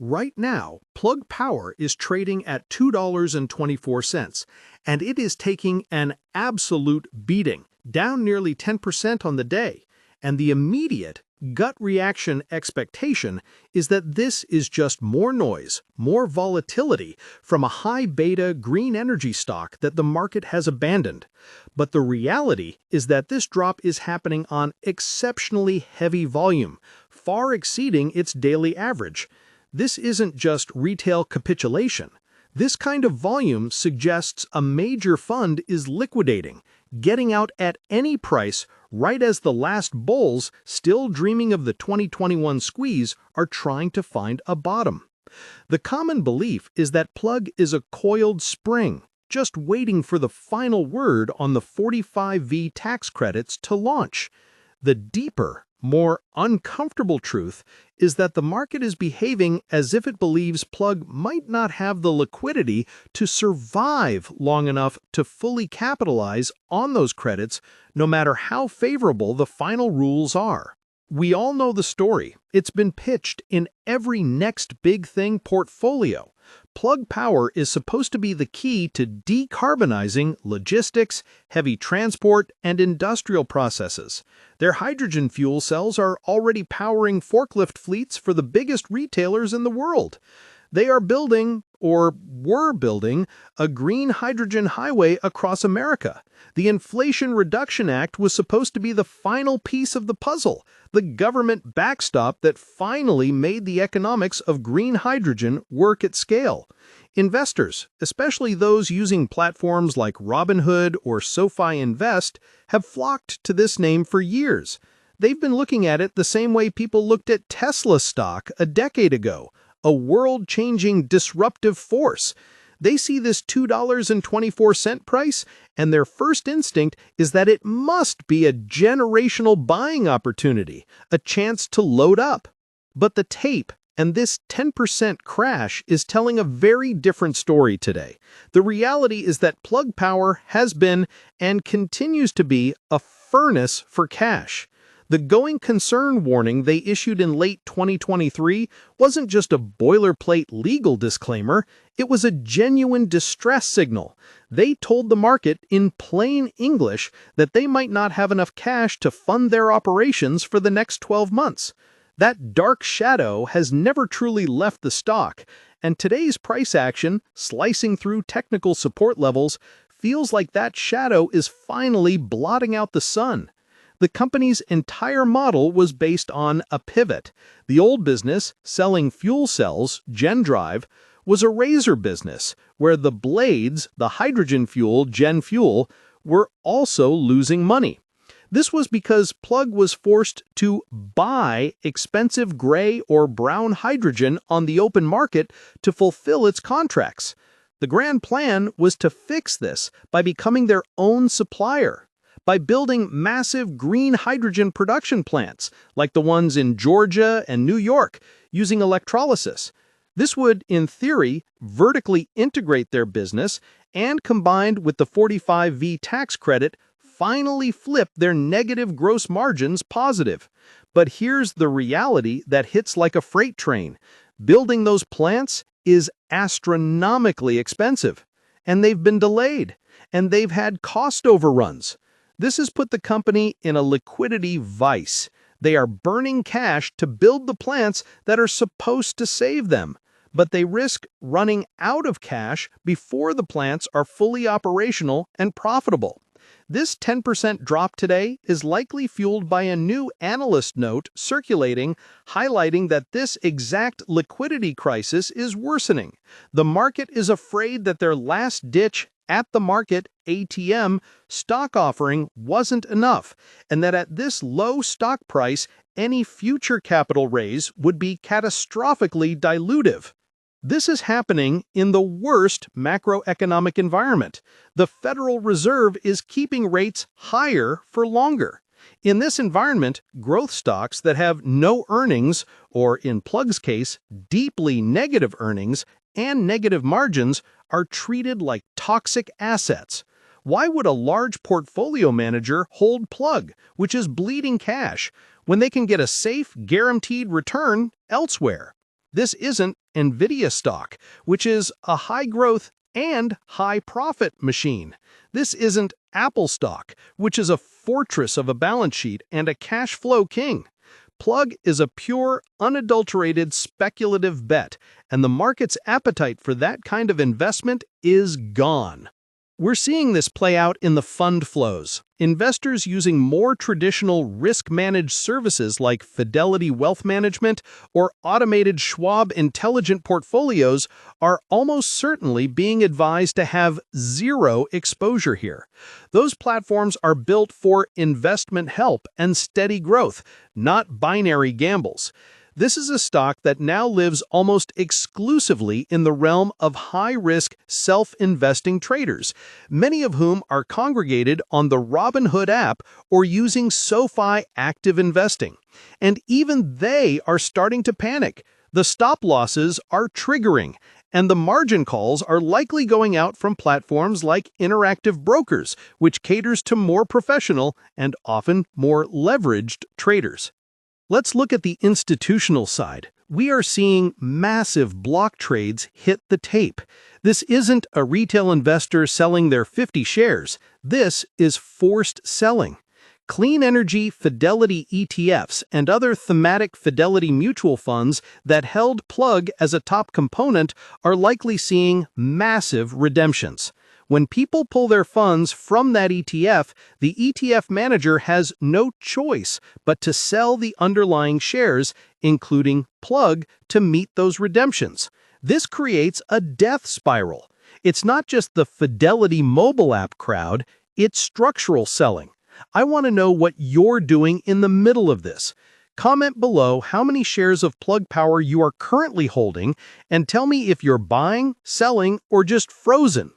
Right now, Plug Power is trading at $2.24, and it is taking an absolute beating, down nearly 10% on the day. And the immediate gut reaction expectation is that this is just more noise, more volatility from a high beta green energy stock that the market has abandoned. But the reality is that this drop is happening on exceptionally heavy volume, far exceeding its daily average. This isn't just retail capitulation. This kind of volume suggests a major fund is liquidating, getting out at any price right as the last bulls, still dreaming of the 2021 squeeze, are trying to find a bottom. The common belief is that Plug is a coiled spring, just waiting for the final word on the 45V tax credits to launch. The deeper, more uncomfortable truth is that the market is behaving as if it believes Plug might not have the liquidity to survive long enough to fully capitalize on those credits, no matter how favorable the final rules are. We all know the story. It's been pitched in every next big thing portfolio. Plug Power is supposed to be the key to decarbonizing logistics, heavy transport, and industrial processes. Their hydrogen fuel cells are already powering forklift fleets for the biggest retailers in the world. They are building, or were building, a green hydrogen highway across America. The Inflation Reduction Act was supposed to be the final piece of the puzzle, the government backstop that finally made the economics of green hydrogen work at scale. Investors, especially those using platforms like Robinhood or SoFi Invest, have flocked to this name for years. They've been looking at it the same way people looked at Tesla stock a decade ago, a world-changing disruptive force. They see this $2.24 price, and their first instinct is that it must be a generational buying opportunity, a chance to load up. But the tape and this 10% crash is telling a very different story today. The reality is that Plug Power has been and continues to be a furnace for cash. The going concern warning they issued in late 2023 wasn't just a boilerplate legal disclaimer, it was a genuine distress signal. They told the market in plain English that they might not have enough cash to fund their operations for the next 12 months. That dark shadow has never truly left the stock, and today's price action, slicing through technical support levels, feels like that shadow is finally blotting out the sun. The company's entire model was based on a pivot. The old business, selling fuel cells, GenDrive, was a razor business, where the blades, the hydrogen fuel, GenFuel, were also losing money. This was because Plug was forced to buy expensive gray or brown hydrogen on the open market to fulfill its contracts. The grand plan was to fix this by becoming their own supplier, by building massive green hydrogen production plants, like the ones in Georgia and New York, using electrolysis. This would, in theory, vertically integrate their business and, combined with the 45V tax credit, finally flip their negative gross margins positive. But here's the reality that hits like a freight train. Building those plants is astronomically expensive, and they've been delayed, and they've had cost overruns. This has put the company in a liquidity vice. They are burning cash to build the plants that are supposed to save them, but they risk running out of cash before the plants are fully operational and profitable. This 10% drop today is likely fueled by a new analyst note circulating, highlighting that this exact liquidity crisis is worsening. The market is afraid that their last-ditch at-the-market ATM stock offering wasn't enough, and that at this low stock price, any future capital raise would be catastrophically dilutive. This is happening in the worst macroeconomic environment. The Federal Reserve is keeping rates higher for longer. In this environment, growth stocks that have no earnings, or in Plug's case, deeply negative earnings and negative margins, are treated like toxic assets. Why would a large portfolio manager hold Plug, which is bleeding cash, when they can get a safe, guaranteed return elsewhere? This isn't NVIDIA stock, which is a high-growth and high-profit machine. This isn't Apple stock, which is a fortress of a balance sheet and a cash flow king. Plug is a pure, unadulterated, speculative bet, and the market's appetite for that kind of investment is gone. We're seeing this play out in the fund flows. Investors using more traditional risk-managed services like Fidelity Wealth Management or automated Schwab Intelligent Portfolios are almost certainly being advised to have zero exposure here. Those platforms are built for investment help and steady growth, not binary gambles. This is a stock that now lives almost exclusively in the realm of high-risk, self-investing traders, many of whom are congregated on the Robinhood app or using SoFi Active Investing. And even they are starting to panic. The stop losses are triggering, and the margin calls are likely going out from platforms like Interactive Brokers, which caters to more professional and often more leveraged traders. Let's look at the institutional side. We are seeing massive block trades hit the tape. This isn't a retail investor selling their 50 shares. This is forced selling. Clean energy Fidelity ETFs and other thematic Fidelity mutual funds that held Plug as a top component are likely seeing massive redemptions. When people pull their funds from that ETF, the ETF manager has no choice but to sell the underlying shares, including Plug, to meet those redemptions. This creates a death spiral. It's not just the Fidelity mobile app crowd, it's structural selling. I want to know what you're doing in the middle of this. Comment below how many shares of Plug Power you are currently holding and tell me if you're buying, selling, or just frozen.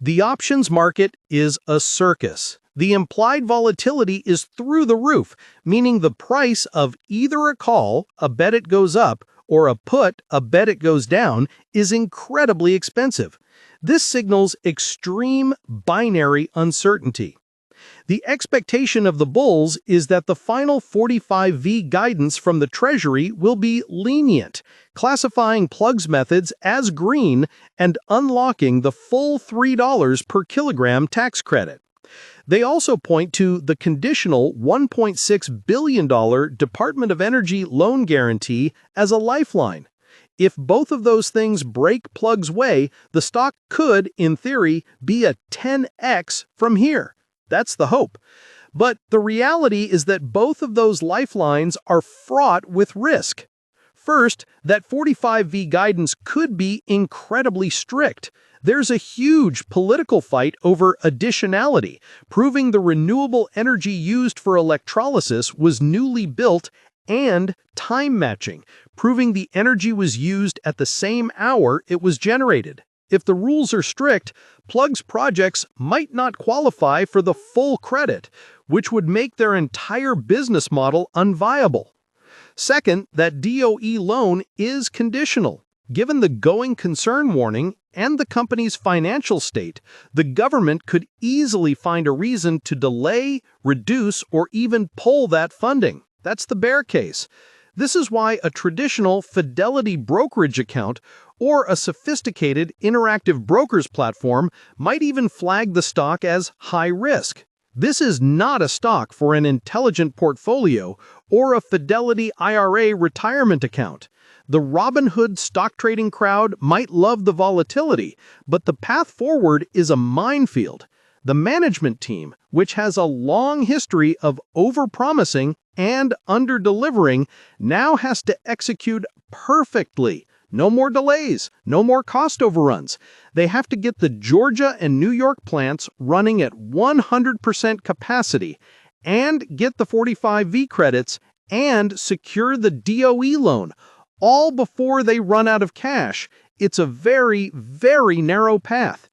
The options market is a circus. The implied volatility is through the roof, meaning the price of either a call, a bet it goes up, or a put, a bet it goes down, is incredibly expensive. This signals extreme binary uncertainty. The expectation of the bulls is that the final 45V guidance from the Treasury will be lenient, classifying Plug's methods as green and unlocking the full $3 per kilogram tax credit. They also point to the conditional $1.6 billion Department of Energy loan guarantee as a lifeline. If both of those things break Plug's way, the stock could, in theory, be a 10x from here. That's the hope. But the reality is that both of those lifelines are fraught with risk. First, that 45V guidance could be incredibly strict. There's a huge political fight over additionality, proving the renewable energy used for electrolysis was newly built, and time matching, proving the energy was used at the same hour it was generated. If the rules are strict, Plug's projects might not qualify for the full credit, which would make their entire business model unviable. Second, that DOE loan is conditional. Given the going concern warning and the company's financial state, the government could easily find a reason to delay, reduce, or even pull that funding. That's the bear case. This is why a traditional Fidelity brokerage account or a sophisticated Interactive Brokers platform might even flag the stock as high risk. This is not a stock for an intelligent portfolio or a Fidelity IRA retirement account. The Robinhood stock trading crowd might love the volatility, but the path forward is a minefield. The management team, which has a long history of overpromising and under-delivering, now has to execute perfectly. No more delays, no more cost overruns. They have to get the Georgia and New York plants running at 100% capacity and get the 45V credits and secure the DOE loan, all before they run out of cash. It's a very, very narrow path.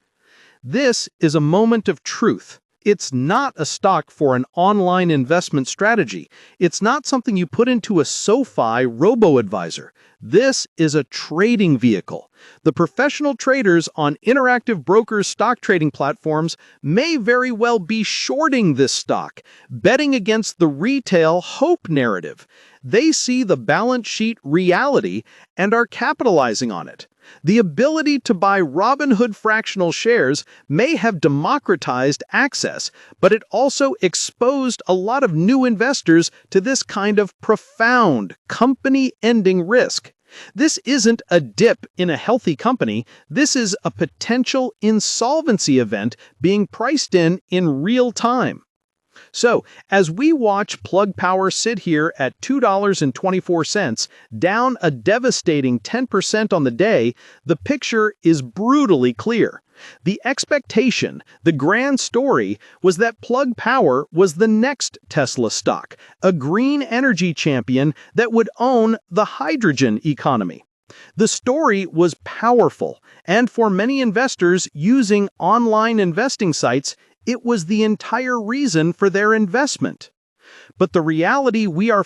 This is a moment of truth. It's not a stock for an online investment strategy. It's not something you put into a SoFi robo-advisor. This is a trading vehicle. The professional traders on Interactive Brokers stock trading platforms may very well be shorting this stock, betting against the retail hope narrative. They see the balance sheet reality and are capitalizing on it. The ability to buy Robinhood fractional shares may have democratized access, but it also exposed a lot of new investors to this kind of profound company-ending risk. This isn't a dip in a healthy company, this is a potential insolvency event being priced in real time. So, as we watch Plug Power sit here at $2.24, down a devastating 10% on the day, the picture is brutally clear. The expectation, the grand story, was that Plug Power was the next Tesla stock, a green energy champion that would own the hydrogen economy. The story was powerful, and for many investors using online investing sites, it was the entire reason for their investment. But the reality we are